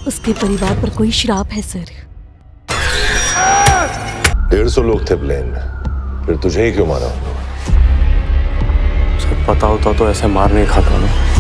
उसके परिवार पर कोई श्राप है सर। 150 लोग थे प्लेन में, फिर तुझे ही क्यों मारा? सर पता होता तो ऐसे मार नहीं खाता ना।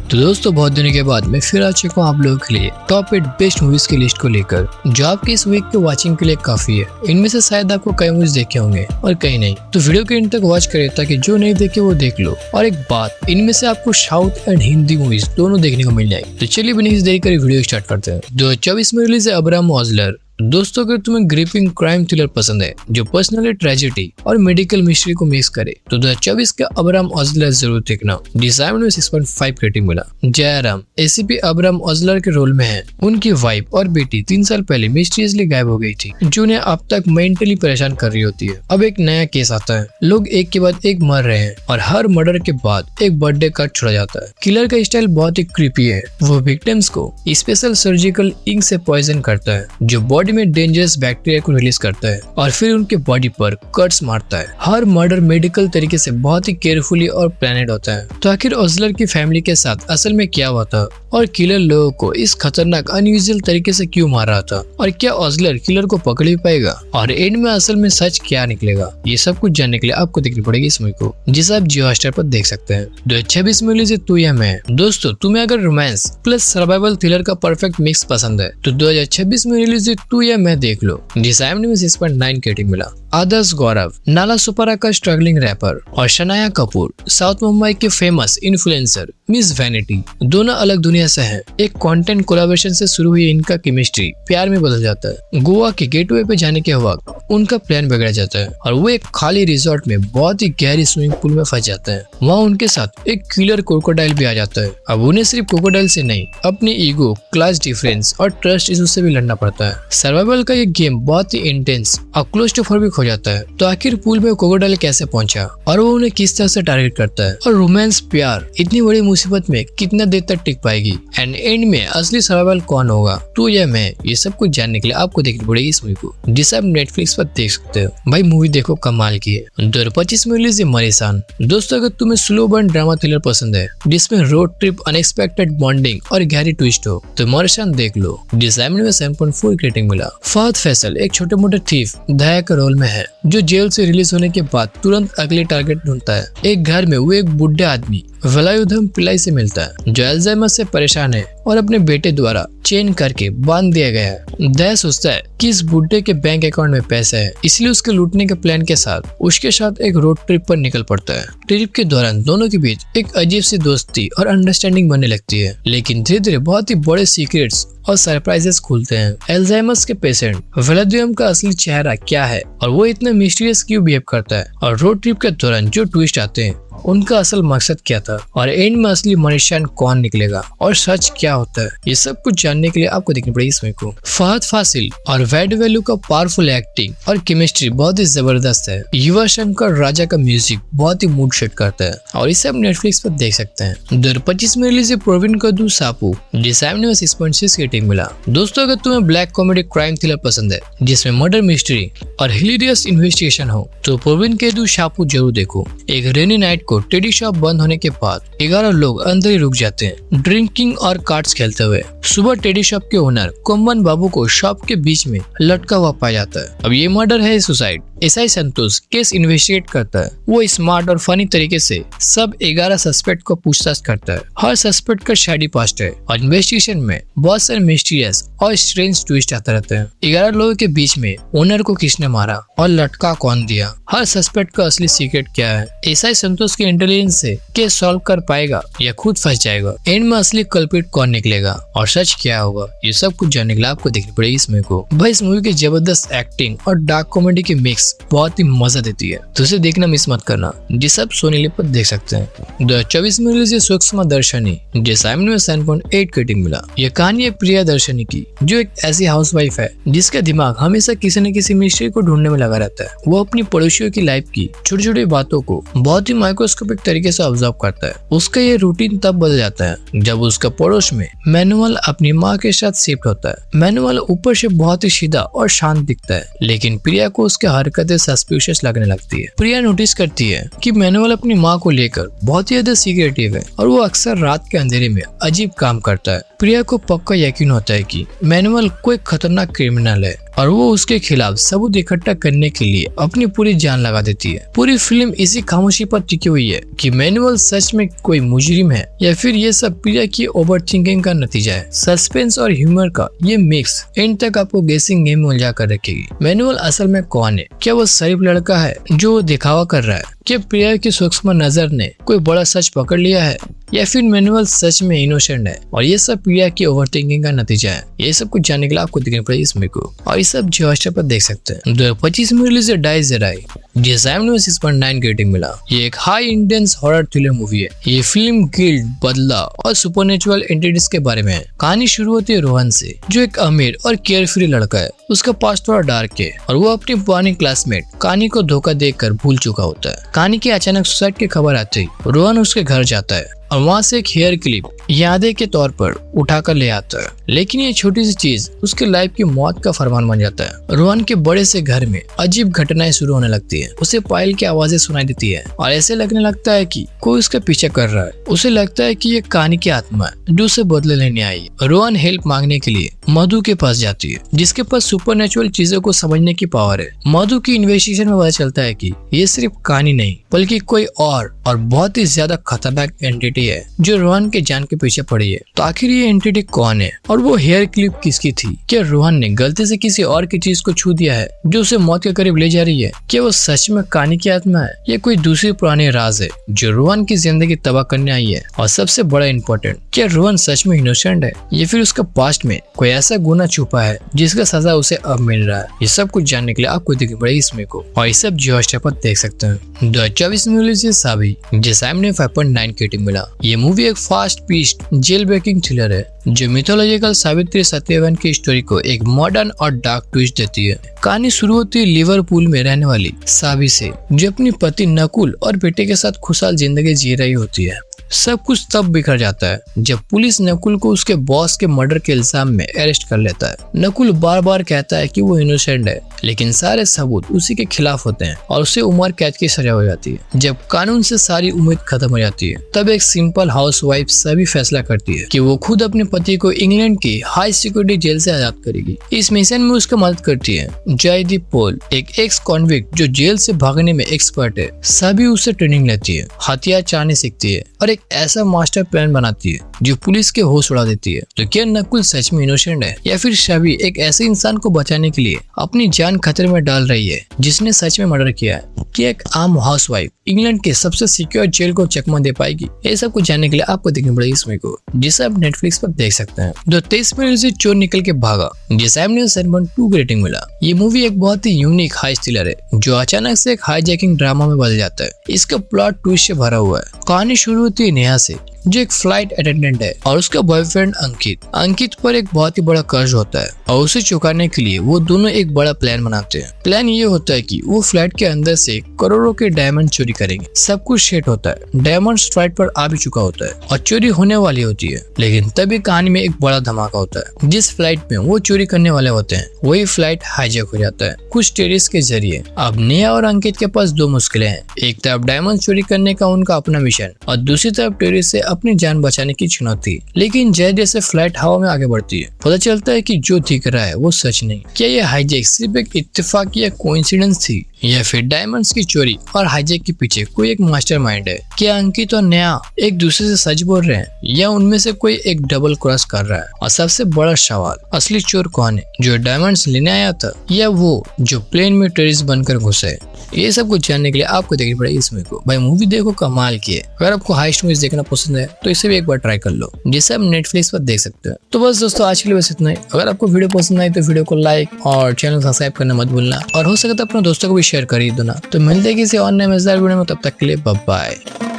तो दोस्तों बहुत दिनों के बाद मैं फिर आ चुका हूँ आप लोगों के लिए टॉप 8 बेस्ट मूवीज की लिस्ट को लेकर, जो आपके इस वीक के वॉचिंग के लिए काफी है। इनमें से शायद आपको कई मूवीज देखे होंगे और कई नहीं, तो वीडियो के एंड तक वॉच करें ताकि जो नहीं देखे वो देख लो। और एक बात, इनमें से आपको साउथ एंड हिंदी मूवीज दोनों देखने को मिल जाएगी। तो चलिए बिना देरी करे वीडियो स्टार्ट करते हैं। 2024 में रिलीज है अब्राहम ओज़लर। दोस्तों अगर तुम्हें ग्रिपिंग क्राइम थ्रिलर पसंद है जो पर्सनली ट्रेजेडी और मेडिकल मिस्ट्री को मिक्स करे तो 2024 का अब्राहम ओज़लर जरूर देखना। डिजाइन में 6.5 रेटिंग मिला। जयराम एसीपी अब्राहम ओज़लर के रोल में है। उनकी वाइफ और बेटी 3 साल पहले मिस्टीरियसली गायब हो गई थी, जो उन्हें अब तक मेंटली परेशान कर रही होती है। अब एक नया केस आता है, लोग एक के बाद एक मर रहे हैं और हर मर्डर के बाद एक बर्थडे कार्ड छोड़ा जाता है। किलर का स्टाइल बहुत ही क्रीपी है। वो विक्टिम्स को स्पेशल सर्जिकल इंक से पॉइजन करता है जो बॉडी में डेंजरस बैक्टीरिया को रिलीज करता है और फिर उनके बॉडी पर कट्स मारता है। हर मर्डर मेडिकल तरीके से बहुत ही केयरफुली और प्लानेड होता है। तो आखिर ओज़लर की फैमिली के साथ असल में क्या हुआ था और किलर लोगों को इस खतरनाक अनयूजुअल तरीके से क्यों मार रहा था और क्या ओज़लर किलर को पकड़ भी पाएगा और एंड में असल में सच क्या निकलेगा, ये सब कुछ जानने के लिए आपको देखनी पड़ेगी इस मूवी को, जिसे आप जियो हॉटस्टार पर देख सकते हैं। 2026 में रिलीज तू या मैं। दोस्तों तुम्हें अगर रोमांस प्लस सर्वाइवल थ्रिलर का परफेक्ट मिक्स पसंद है तो 2026 में रिलीज तू या मैं देख लो। डिजाइन में 6.9 रेटिंग मिला। आदर्श गौरव नाला सुपारा का स्ट्रगलिंग रैपर और शनाया कपूर साउथ मुंबई के फेमस इन्फ्लुएंसर मिस वैनिटी दोनों अलग दुनिया से हैं। एक कंटेंट कोलैबोरेशन से शुरू हुई इनका केमिस्ट्री प्यार में बदल जाता है। गोवा के गेटवे पे जाने के वक्त उनका प्लान बिगड़ जाता है और वो एक खाली रिजॉर्ट में बहुत ही गहरी स्विमिंग पूल में फंस जाता है। वहाँ उनके साथ एक किलर क्रोकोडाइल भी आ जाता है। अब उन्हें सिर्फ क्रोकोडाइल से नहीं, अपनी ईगो, क्लास डिफरेंस और ट्रस्ट इशू से भी लड़ना पड़ता है। सर्वाइवल का ये गेम बहुत ही इंटेंस और क्लोस्ट्रोफोबिक हो जाता है। तो आखिर पूल में क्रोकोडाइल कैसे पहुंचा और वो उन्हें किस तरह से टारगेट करता है और रोमांस प्यार इतनी बड़ी मुसीबत में कितना देर तक टिक पाएगी एंड एंड में असली सर्वाइवल कौन होगा, तू या मैं, ये सब कुछ जानने के लिए आपको देखनी पड़ेगी इस मूवी को, जिसे आप नेटफ्लिक्स पर देख सकते हो। भाई मूवी देखो, कमाल की है। 2025 में रिलीज है मरीसान। दोस्तों अगर तुम्हें स्लो बर्न ड्रामा थ्रिलर पसंद है जिसमें रोड ट्रिप, अनएक्सपेक्टेड बॉन्डिंग और गहरी ट्विस्ट हो तो मरीसान देख लो। डिजाइन में 7.4 रेटिंग मिला। फहद फैसल एक छोटे मोटे थीफ दया के रोल में है जो जेल से रिलीज होने के बाद तुरंत अगले टारगेट ढूंढता है। एक घर में वो एक बुढ़े आदमी वेलायुधम पिल्लाई से मिलता है जो अल्जाइमर से परेशान है और अपने बेटे द्वारा चेन करके बांध दिया गया है। दया सोचता है कि इस बुढ़े के बैंक अकाउंट में पैसे है, इसलिए उसके लूटने के प्लान के साथ उसके साथ एक रोड ट्रिप पर निकल पड़ता है। ट्रिप के दौरान दोनों के बीच एक अजीब सी दोस्ती और अंडरस्टैंडिंग बनने लगती है, लेकिन धीरे धीरे बहुत ही बड़े सीक्रेट्स और सरप्राइजेस खुलते हैं। अल्जाइमर्स के पेशेंट वेलायुधम का असली चेहरा क्या है और वो इतना मिस्टीरियस क्यों बिहेव करता है और रोड ट्रिप के दौरान जो ट्विस्ट आते हैं उनका असल मकसद क्या था और एंड में असली मनीषान कौन निकलेगा और सच क्या होता है, ये सब कुछ जानने के लिए आपको देखनी पड़ेगी इस मूवी को। फहद फासिल और वैड वैल्यू का पावरफुल एक्टिंग और केमिस्ट्री बहुत ही जबरदस्त है। युवा शंकर राजा का म्यूजिक बहुत ही मूड सेट करता है और इसे आप नेटफ्लिक्स पर देख सकते हैं। 2025 में रिलीज प्रवीण कद्दू सापू। डिजाइन में 6.6 रेटिंग मिला। दोस्तों अगर तुम्हें ब्लैक कॉमेडी क्राइम थ्रिलर पसंद है जिसमें मर्डर मिस्ट्री और हिलेरियस इन्वेस्टिगेशन हो तो प्रवीण कद्दू सापू जरूर देखो। एक रेनी नाइट को टेडी शॉप बंद होने के बाद 11 लोग अंदर ही रुक जाते हैं ड्रिंकिंग और कार्ड्स खेलते हुए। सुबह टेडी शॉप के ओनर कोम्बन बाबू को शॉप के बीच में लटका हुआ पाया जाता है। अब ये मर्डर है सुसाइड। एसआई संतोष केस इन्वेस्टिगेट करता है। वो स्मार्ट और फनी तरीके से सब 11 सस्पेक्ट को पूछताछ करता है। हर सस्पेक्ट का शैडी पास्ट है और इन्वेस्टिगेशन में बहुत सारे मिस्टीरियस और स्ट्रेंज ट्विस्ट आते रहते हैं। 11 लोगों के बीच में ओनर को किसने मारा और लटका कौन दिया, हर सस्पेक्ट का असली सीक्रेट क्या है, एसआई संतोष के इंटेलिजेंस से केस सॉल्व कर पाएगा या खुद फंस जाएगा, एंड में असली कल्प्रिट कौन निकलेगा और सच क्या होगा, ये सब कुछ जानने के लिए आपको देखनी पड़ेगी इस मूवी को। भाई इस मूवी की जबरदस्त एक्टिंग और डार्क कॉमेडी की मिक्स बहुत ही मजा देती है, तो उसे देखना मिस मत करना, जिसे आप सोनी लिव पर देख सकते हैं। 2024 में रिलीज सूक्ष्म दर्शनी। डिजाइन में 7.8 रेटिंग मिला। यह कहानी है प्रिया दर्शनी की, जो एक ऐसी हाउसवाइफ है जिसका दिमाग हमेशा किसी न किसी मिस्ट्री को ढूंढने में लगा रहता है। वो अपनी पड़ोसियों की लाइफ की छोटी छोटी बातों को बहुत ही माइक्रोस्कोपिक तरीके से ऑब्जर्व करता है। उसका ये रूटीन तब बदल जाता है जब उसका पड़ोस में मैनुअल अपनी माँ के साथ शिफ्ट होता है। मैनुअल ऊपर से बहुत ही सीधा और शांत दिखता है, लेकिन प्रिया को उसके हर हरकतें सस्पिशियस लगने लगती है। प्रिया नोटिस करती है कि मैनुअल अपनी माँ को लेकर बहुत ही ज्यादा सीक्रेटिव है और वो अक्सर रात के अंधेरे में अजीब काम करता है। प्रिया को पक्का यकीन होता है कि मैनुअल कोई खतरनाक क्रिमिनल है और वो उसके खिलाफ सबूत इकट्ठा करने के लिए अपनी पूरी जान लगा देती है। पूरी फिल्म इसी खामोशी पर टिकी हुई है कि मैनुअल सच में कोई मुजरिम है या फिर ये सब प्रिया की ओवर थिंकिंग का नतीजा है। सस्पेंस और ह्यूमर का ये मिक्स एंड तक आपको गेसिंग गेम में उलझा कर रखेगी। मैनुअल असल में कौन है? क्या वो शरीफ लड़का है जो दिखावा कर रहा है? क्या प्रिया की सूक्ष्म नजर ने कोई बड़ा सच पकड़ लिया है या फिर मैनुअल सच में इनोसेंट है और ये सब प्रिया की ओवरथिंकिंग का नतीजा है? ये सब कुछ जानने के लिए आपको देखना पड़ेगा इस मूवी को और ये सब जियो हॉटस्टार पर देख सकते हैं। 2025 में रिलीज डाइज जेराई जिसे IMDb 6.9 की रेटिंग मिला। ये एक high intense horror thriller movie है। ये फिल्म गिल्ड, बदला और सुपरनेचुरल एंटिटीज के बारे में है। कहानी शुरू होती है रोहन से, जो एक अमीर और केयरफ्री लड़का है। उसका पास्ट थोड़ा डार्क है और वो अपनी पुरानी क्लासमेट कहानी को धोखा देकर भूल चुका होता है। कहानी की अचानक सुसाइड की खबर आते ही रोहन उसके घर जाता है और वहाँ से एक हेयर क्लिप यादें के तौर पर उठाकर ले आता है, लेकिन ये छोटी सी चीज उसके लाइफ की मौत का फरमान बन जाता है। रोहन के बड़े से घर में अजीब घटनाएं शुरू होने लगती है। उसे पायल की आवाजें सुनाई देती है और ऐसे लगने लगता है कि कोई उसका पीछे कर रहा है। उसे लगता है कि ये कहानी की आत्मा है जो उसे बदले लेने आई है। रोहन हेल्प मांगने के लिए मधु के पास जाती है, जिसके पास सुपरनेचुरल चीजों को समझने की पावर है। मधु की इन्वेस्टिगेशन में पता चलता है कि ये सिर्फ कहानी नहीं बल्कि कोई और बहुत ही ज्यादा खतरनाक एंटिटी है जो रोहन के जान के पीछे पड़ी है। तो आखिर ये एंटिटी कौन है और वो हेयर क्लिप किसकी थी? क्या रोहन ने गलती से किसी और की चीज को छू दिया है जो उसे मौत के करीब ले जा रही है? क्या वो सच में कहानी की आत्मा है या कोई दूसरी पुरानी राज है जो रोहन की जिंदगी तबाह करने आई है? और सबसे बड़ा इम्पोर्टेंट, क्या रोहन सच में इनोसेंट है या फिर उसका पास्ट में कोई ऐसा गुनाह छुपा है जिसका सजा उसे अब मिल रहा है? ये सब कुछ जानने के लिए आपको देखनी पड़ेगी इसमें को और ये सब जियो हॉटस्टार पर देख सकते हैं। 2024 में रिलीज साबी जिसे IMDb 5.9 की रेटिंग मिला। ये मूवी एक fast paced jail breaking thriller है जो मिथोलॉजिकल सावित्री सत्यवान की स्टोरी को एक मॉडर्न और डार्क ट्विस्ट देती है। कहानी शुरू होती है लिवरपूल में रहने वाली साबी से, जो अपनी पति नकुल और बेटे के साथ खुशहाल जिंदगी जी रही होती है। सब कुछ तब बिखर जाता है जब पुलिस नकुल को उसके बॉस के मर्डर के इल्जाम में अरेस्ट कर लेता है। नकुल बार बार कहता है कि वो इनोसेंट है, लेकिन सारे सबूत उसी के खिलाफ होते हैं और उसे उम्र कैद की सजा हो जाती है। जब कानून से सारी उम्मीद खत्म हो जाती है, तब एक सिंपल हाउसवाइफ सभी फैसला करती है कि वो खुद अपने पति को इंग्लैंड की हाई सिक्योरिटी जेल से आजाद करेगी। इस मिशन में उसका मदद करती है जयदीप पॉल, एक एक्स कॉन्विक्ट जो जेल से भागने में एक्सपर्ट है। सभी उससे ट्रेनिंग लेती है, हथियार चलाने सीखती है और एक ऐसा मास्टर प्लान बनाती है जो पुलिस के होश उड़ा देती है। तो क्या नकुल सच में इनोसेंट है या फिर शबी एक ऐसे इंसान को बचाने के लिए अपनी जान खतरे में डाल रही है जिसने सच में मर्डर किया है? कि एक आम हाउसवाइफ इंग्लैंड के सबसे सिक्योर जेल को चकमा दे पाएगी? ये सब कुछ जानने के लिए आपको देखनी पड़ेगी इस मूवी को, जिसे आप नेटफ्लिक्स पर देख सकते हैं। 2023 में रिलीज चोर निकल के भागा जिसे IMDb 7.2 की रेटिंग मिला। ये मूवी एक बहुत ही यूनिक हाई थ्रिलर है जो अचानक से एक हाईजैकिंग ड्रामा में बदल जाता है। इसका प्लॉट ट्विस्ट से भरा हुआ है। कहानी शुरू होती है नेहा से, जो एक फ्लाइट अटेंडेंट है और उसका बॉयफ्रेंड अंकित पर एक बहुत ही बड़ा कर्ज होता है और उसे चुकाने के लिए वो दोनों एक बड़ा प्लान बनाते हैं। प्लान ये होता है कि वो फ्लाइट के अंदर से करोड़ों के डायमंड चोरी करेंगे। सब कुछ सेट होता है, डायमंड फ्लाइट पर आ भी चुका होता है और चोरी होने वाली होती है, लेकिन तभी कहानी में एक बड़ा धमाका होता है। जिस फ्लाइट में वो चोरी करने वाले होते हैं वही फ्लाइट हाईजैक हो जाता है कुछ टेररिस्ट के जरिए। अब नेहा और अंकित के पास दो मुश्किलें हैं, एक तरफ डायमंड चोरी करने का उनका अपना मिशन और दूसरी तरफ टेररिस्ट से अपनी जान बचाने की चुनौती। लेकिन जैसे जैसे फ्लाइट हवा में आगे बढ़ती है, पता चलता है कि जो दिख रहा है वो सच नहीं। क्या ये हाईजैक सिर्फ एक इत्तेफाक या कोइंसिडेंस थी या फिर डायमंड्स की चोरी और हाईजैक के पीछे कोई एक मास्टरमाइंड है? क्या अंकित और नेहा एक दूसरे से सच बोल रहे हैं या उनमें से कोई एक डबल क्रॉस कर रहा है? और सबसे बड़ा सवाल, असली चोर कौन है, जो डायमंड्स लेने आया था या वो जो प्लेन में टेररिस्ट बनकर घुसे? ये सब कुछ जानने के लिए आपको देखनी पड़ेगी इस मूवी को। भाई मूवी देखो, कमाल की है। अगर आपको हाइस्ट मूवीज देखना पसंद है तो इसे भी एक बार ट्राई कर लो, जिसे आप नेटफ्लिक्स पर देख सकते हैं। तो बस दोस्तों, आज के लिए बस इतना ही। अगर आपको वीडियो पसंद आई तो वीडियो को लाइक और चैनल सब्सक्राइब करना मत भूलना और हो सके तो अपने दोस्तों को भी शेयर कर ही दो ना। तो मिलते हैं किसी और नए मजेदार वीडियो में, तब तक के लिए बाय बाय।